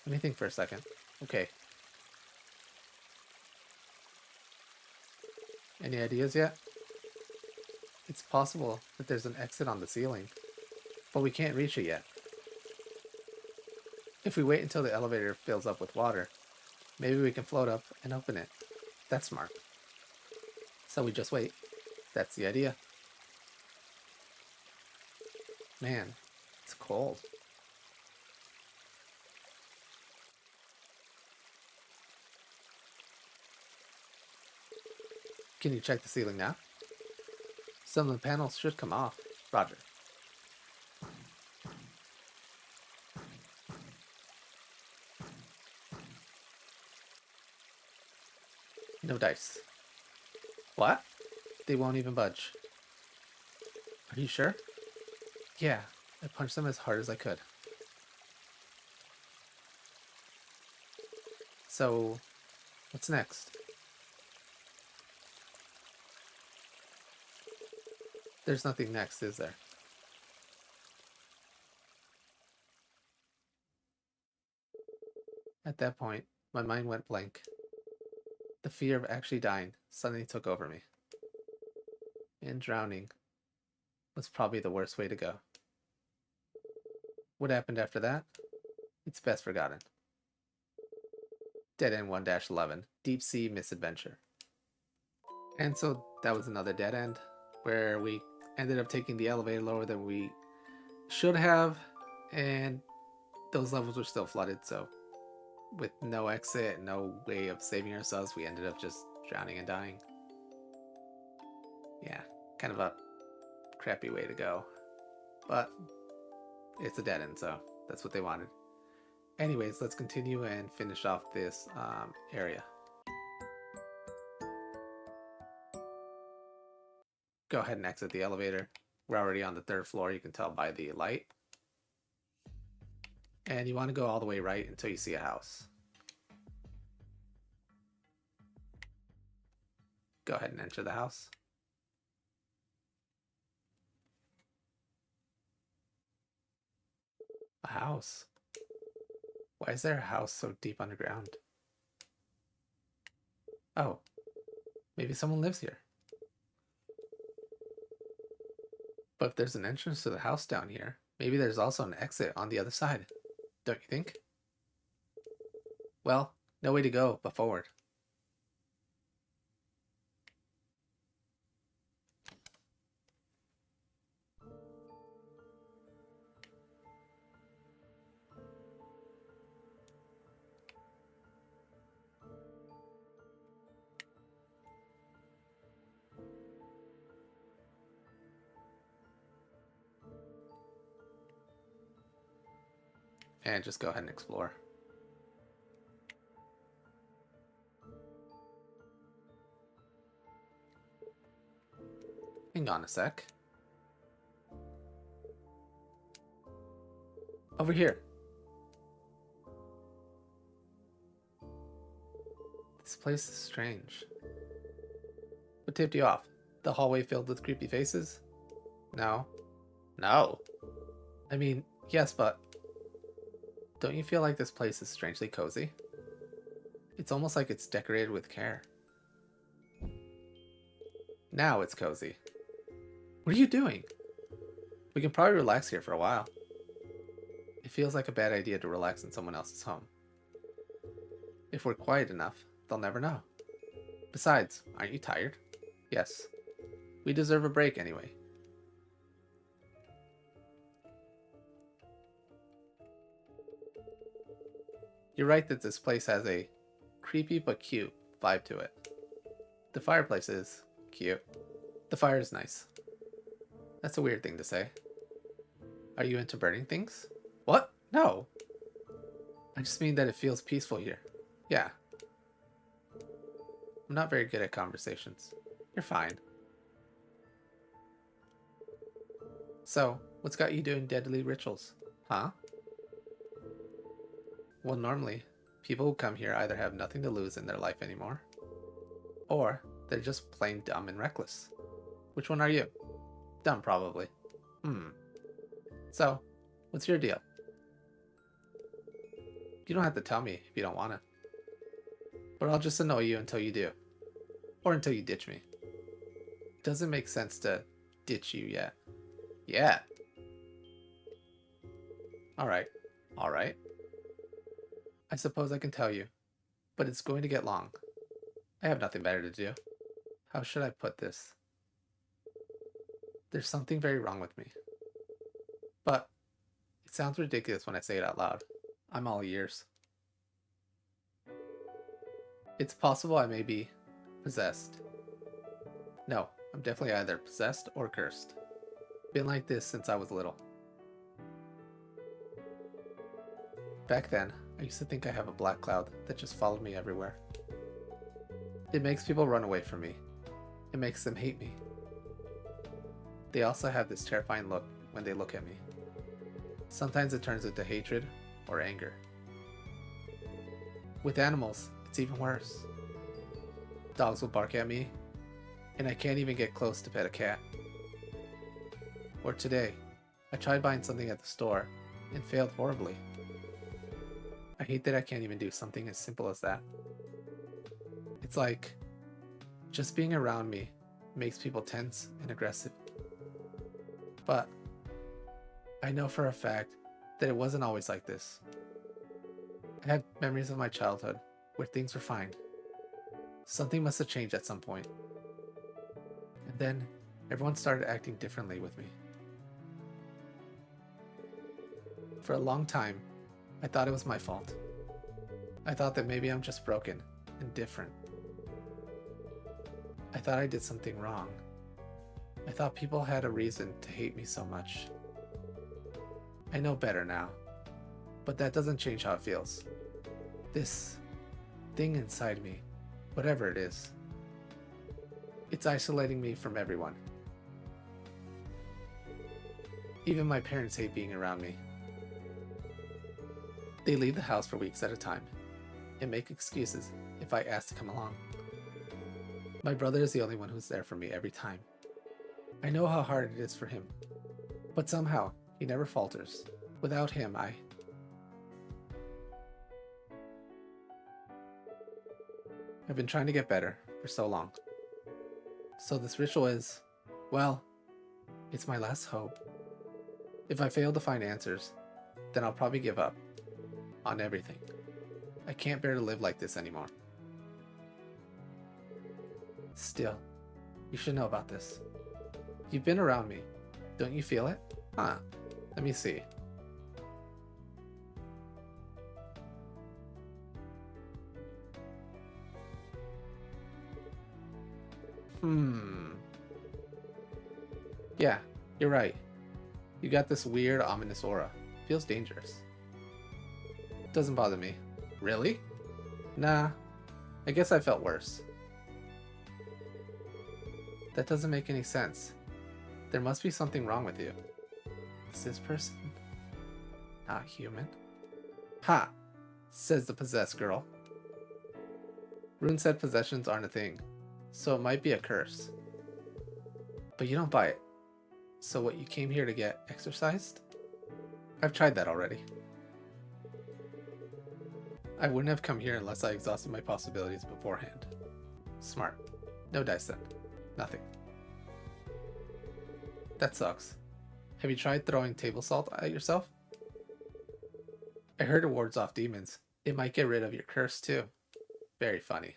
let me think for a second. Okay. Any ideas yet? It's possible that there's an exit on the ceiling, but we can't reach it yet. If we wait until the elevator fills up with water, maybe we can float up and open it. That's smart. So we just wait. That's the idea. Man, it's cold. Can you check the ceiling now? Some of the panels should come off. Roger. No dice. What? They won't even budge. Are you sure? Yeah, I punched them as hard as I could. So, what's next? There's nothing next, is there? At that point, my mind went blank. The fear of actually dying suddenly took over me. And drowning was probably the worst way to go. What happened after that? It's best forgotten. Dead End 1-11, Deep Sea Misadventure. And so that was another dead end, where we ended up taking the elevator lower than we should have, and those levels were still flooded, so with no exit, no way of saving ourselves, we ended up just drowning and dying. Yeah, kind of a crappy way to go. But it's a dead end, so that's what they wanted. Anyways, let's continue and finish off this area. Go ahead and exit the elevator. We're already on the 3rd floor, you can tell by the light. And you want to go all the way right until you see a house. Go ahead and enter the house. A house? Why is there a house so deep underground? Oh, maybe someone lives here. But if there's an entrance to the house down here, maybe there's also an exit on the other side. Don't you think? Well, no way to go but forward. And just go ahead and explore. Hang on a sec. Over here. This place is strange. What tipped you off? The hallway filled with creepy faces? No. No. I mean, yes, but don't you feel like this place is strangely cozy? It's almost like it's decorated with care. Now it's cozy. What are you doing? We can probably relax here for a while. It feels like a bad idea to relax in someone else's home. If we're quiet enough, they'll never know. Besides, aren't you tired? Yes. We deserve a break anyway. You're right that this place has a creepy but cute vibe to it. The fireplace is cute. The fire is nice. That's a weird thing to say. Are you into burning things? What? No. I just mean that it feels peaceful here. Yeah. I'm not very good at conversations. You're fine. So, what's got you doing deadly rituals? Huh? Well, normally, people who come here either have nothing to lose in their life anymore, or they're just plain dumb and reckless. Which one are you? Dumb, probably. So, what's your deal? You don't have to tell me if you don't want to. But I'll just annoy you until you do. Or until you ditch me. doesn't make sense to ditch you yet. Yeah. Alright. Alright. I suppose I can tell you, but it's going to get long. I have nothing better to do. How should I put this? There's something very wrong with me. But it sounds ridiculous when I say it out loud. I'm all ears. It's possible I may be possessed. No, I'm definitely either possessed or cursed. Been like this since I was little. Back then, I used to think I have a black cloud that just followed me everywhere. It makes people run away from me. It makes them hate me. They also have this terrifying look when they look at me. Sometimes it turns into hatred or anger. With animals, it's even worse. Dogs will bark at me, and I can't even get close to pet a cat. Or today, I tried buying something at the store and failed horribly. I hate that I can't even do something as simple as that. It's like, just being around me makes people tense and aggressive. But I know for a fact that it wasn't always like this. I have memories of my childhood where things were fine. Something must have changed at some point. And then everyone started acting differently with me. For a long time, I thought it was my fault. I thought that maybe I'm just broken and different. I thought I did something wrong. I thought people had a reason to hate me so much. I know better now, but that doesn't change how it feels. This thing inside me, whatever it is, it's isolating me from everyone. Even my parents hate being around me. They leave the house for weeks at a time and make excuses if I ask to come along. My brother is the only one who's there for me every time. I know how hard it is for him, but somehow he never falters. Without him, I've been trying to get better for so long. So this ritual is, well, it's my last hope. If I fail to find answers, then I'll probably give up on everything. I can't bear to live like this anymore. Still, you should know about this. You've been around me. Don't you feel it? Huh. Let me see. Yeah, you're right. You got this weird, ominous aura. Feels dangerous. Doesn't bother me. Really? Nah, I guess I felt worse. That doesn't make any sense. There must be something wrong with you. Is this person not human? Ha! Says the possessed girl. Rune said possessions aren't a thing, so it might be a curse. But you don't buy it. So what, you came here to get exorcised? I've tried that already. I wouldn't have come here unless I exhausted my possibilities beforehand. Smart. No dice then. Nothing. That sucks. Have you tried throwing table salt at yourself? I heard it wards off demons. It might get rid of your curse too. Very funny.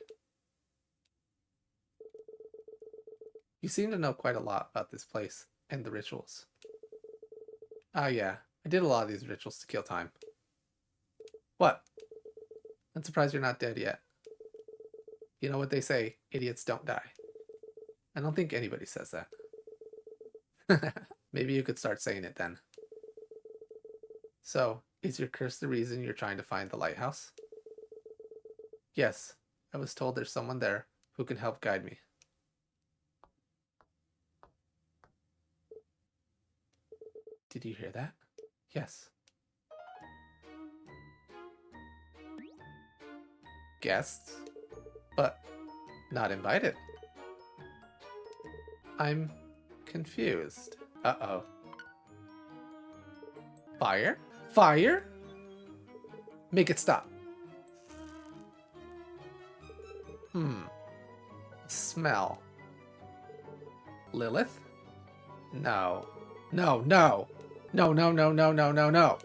You seem to know quite a lot about this place and the rituals. Ah yeah, I did a lot of these rituals to kill time. What? I'm surprised you're not dead yet. You know what they say, idiots don't die. I don't think anybody says that. Maybe you could start saying it then. So, is your curse the reason you're trying to find the lighthouse? Yes, I was told there's someone there who can help guide me. Did you hear that? Yes. Guests, but not invited. I'm confused. Uh-oh. Fire? Fire? Make it stop. Smell. Lilith? No. No, no. No, no, no, no, no, no, no.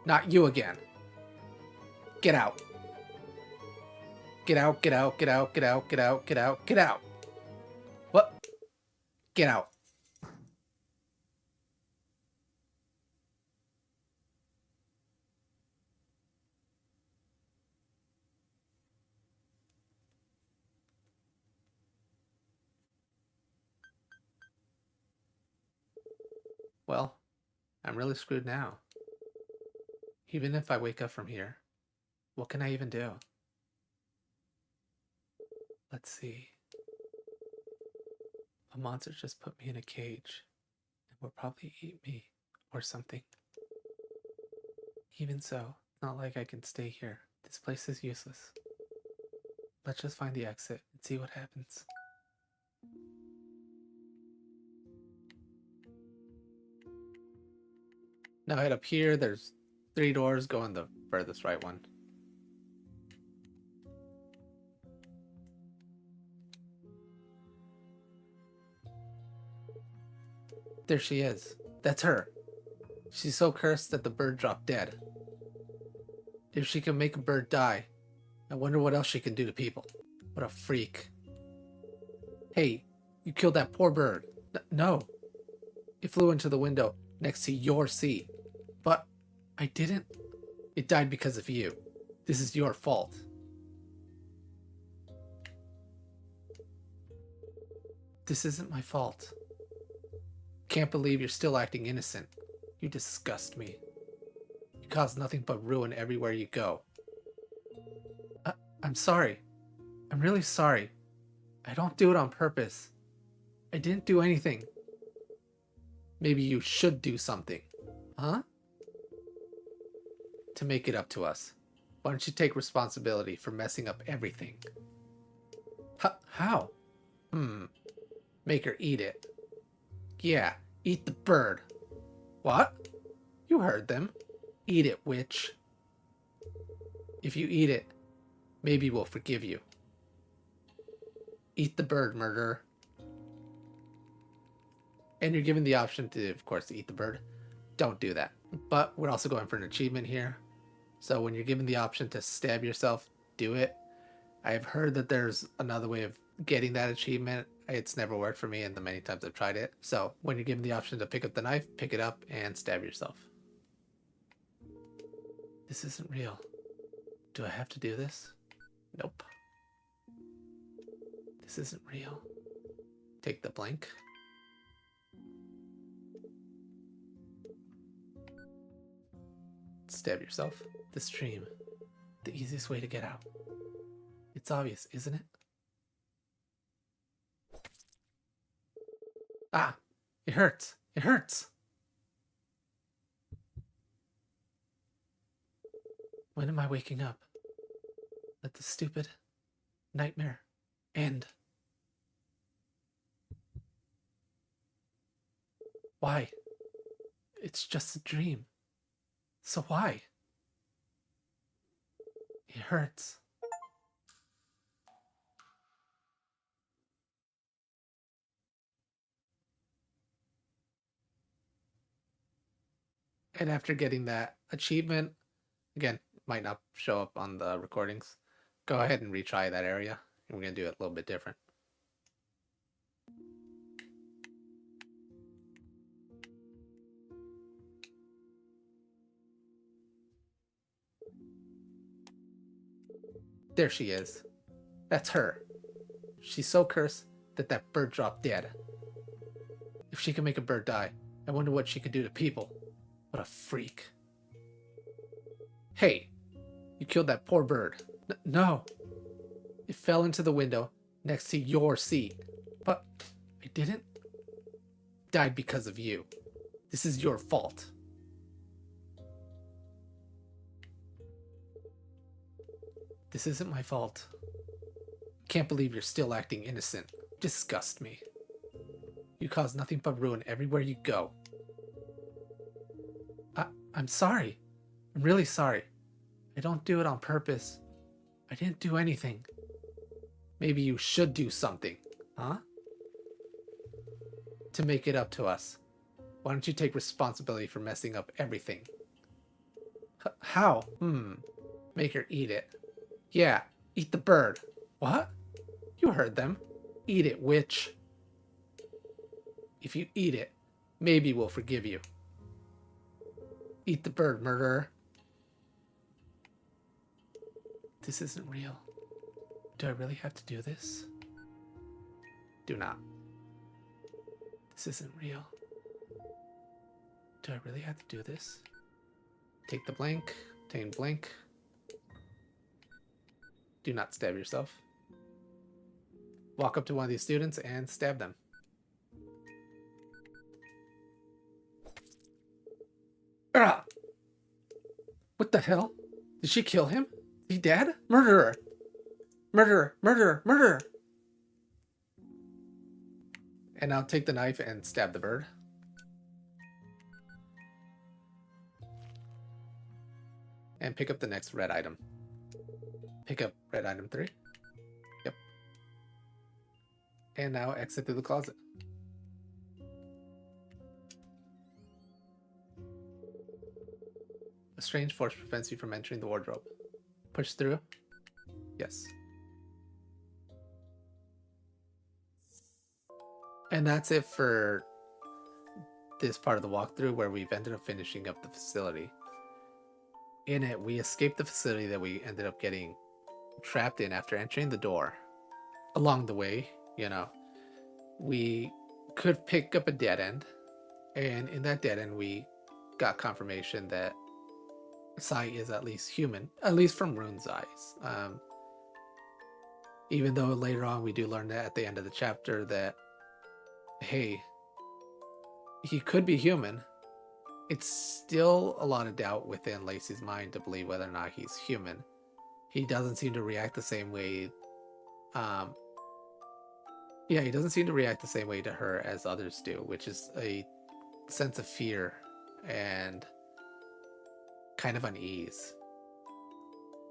Not you again. Get out. Get out, get out, get out, get out, get out, get out, get out. What? Get out. Well, I'm really screwed now. Even if I wake up from here, what can I even do? Let's see. A monster just put me in a cage and will probably eat me or something. Even so, it's not like I can stay here. This place is useless. Let's just find the exit and see what happens. Now head up here. There's 3 doors. Go in the furthest right one. There she is. That's her. She's so cursed that the bird dropped dead. If she can make a bird die, I wonder what else she can do to people. What a freak. Hey, you killed that poor bird. No. It flew into the window next to your seat. But I didn't. It died because of you. This is your fault. This isn't my fault. Can't believe you're still acting innocent. You disgust me. You cause nothing but ruin everywhere you go. I'm sorry. I'm really sorry. I don't do it on purpose. I didn't do anything. Maybe you should do something. Huh? To make it up to us. Why don't you take responsibility for messing up everything? How? Make her eat it. Yeah, eat the bird. What? You heard them. Eat it, witch. If you eat it, maybe we'll forgive you. Eat the bird, murderer. And you're given the option to, of course, eat the bird. Don't do that. But we're also going for an achievement here. So when you're given the option to stab yourself, do it. I have heard that there's another way of getting that achievement. It's never worked for me in the many times I've tried it. So when you're given the option to pick up the knife, pick it up and stab yourself. This isn't real. Do I have to do this? Nope. This isn't real. Take the blank. Stab yourself. This dream. The easiest way to get out. It's obvious, isn't it? Ah! It hurts! It hurts! When am I waking up? Let the stupid nightmare end. Why? It's just a dream. So why? It hurts. And after getting that achievement, again, it might not show up on the recordings, go ahead and retry that area. And we're going to do it a little bit different. There she is. That's her. She's so cursed that that bird dropped dead. If she can make a bird die, I wonder what she could do to people. What a freak. Hey, you killed that poor bird. No. It fell into the window next to your seat. But I didn't. It died because of you. This is your fault. This isn't my fault. Can't believe you're still acting innocent. Disgust me. You cause nothing but ruin everywhere you go. I'm sorry. I'm really sorry. I don't do it on purpose. I didn't do anything. Maybe you should do something, huh? to make it up to us. Why don't you take responsibility for messing up everything? How? Make her eat it. Yeah, eat the bird. What? You heard them. Eat it, witch. If you eat it, maybe we'll forgive you. Eat the bird, murderer. This isn't real. Do I really have to do this? Do not. This isn't real. Do I really have to do this? Take the blank. Obtain blank. Do not stab yourself. Walk up to one of these students and stab them. Ugh! What the hell? Did she kill him? Is he dead? Murderer! Murderer! Murderer! Murderer! And now take the knife and stab the bird. And pick up the next red item. Pick up red item 3. Yep. And now exit through the closet. A strange force prevents you from entering the wardrobe. Push through. Yes. And that's it for this part of the walkthrough, where we've ended up finishing up the facility. In it, we escaped the facility that we ended up getting trapped in after entering the door. Along the way, you know, we could pick up a dead end, and in that dead end we got confirmation that Sai is at least human, at least from Rune's eyes. Even though later on we do learn that at the end of the chapter that, hey, he could be human, it's still a lot of doubt within Lacey's mind to believe whether or not he's human. He doesn't seem to react the same way. He doesn't seem to react the same way to her as others do, which is a sense of fear and kind of unease.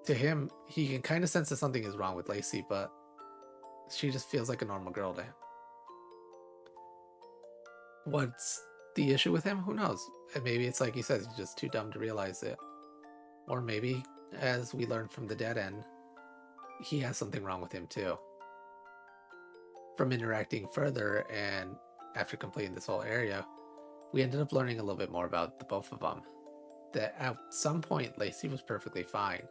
To him, he can kind of sense that something is wrong with Lacey, but she just feels like a normal girl to him. What's the issue with him? Who knows? And maybe it's like he says, he's just too dumb to realize it. Or maybe, as we learned from the dead end, he has something wrong with him too. From interacting further, and after completing this whole area, we ended up learning a little bit more about the both of them. That at some point, Lacey was perfectly fine,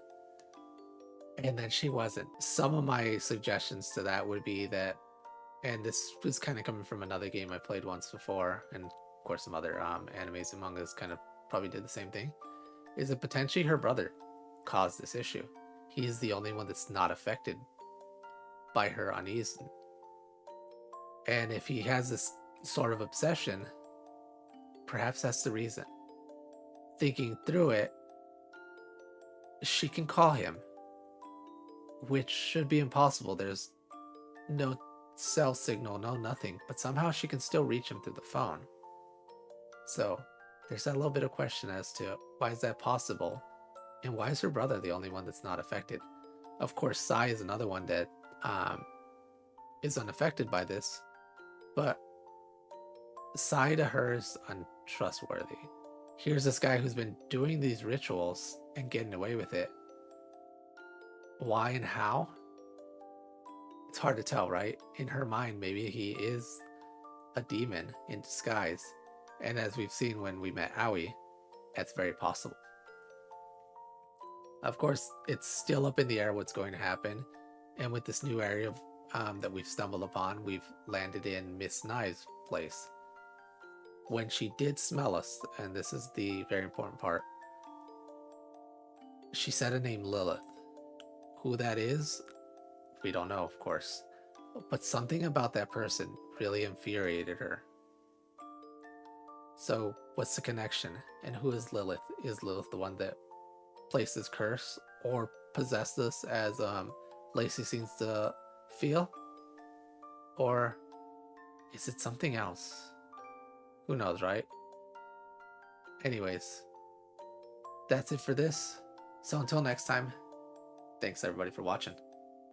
and then she wasn't. Some of my suggestions to that would be that, and this was kind of coming from another game I played once before, and of course some other animes and mangas kind of probably did the same thing, is that potentially her brother caused this issue. He's the only one that's not affected by her unease. And if he has this sort of obsession, perhaps that's the reason. Thinking through it, she can call him, which should be impossible. There's no cell signal, no nothing, but somehow she can still reach him through the phone. So there's that little bit of question as to why is that possible, and why is her brother the only one that's not affected? Of course, Sai is another one that is unaffected by this, but Sai to her is untrustworthy. Here's this guy who's been doing these rituals and getting away with it. Why and how? It's hard to tell, right? In her mind, maybe he is a demon in disguise. And as we've seen when we met Aoi, that's very possible. Of course, it's still up in the air what's going to happen. And with this new area that we've stumbled upon, we've landed in Miss Knives' place. When she did smell us, and this is the very important part, she said a name, Lilith. Who that is, we don't know, of course. But something about that person really infuriated her. So, what's the connection? And who is Lilith? Is Lilith the one that placed this curse or possessed us, as Lacey seems to feel? Or is it something else? Who knows, right? Anyways, that's it for this. So until next time, thanks everybody for watching.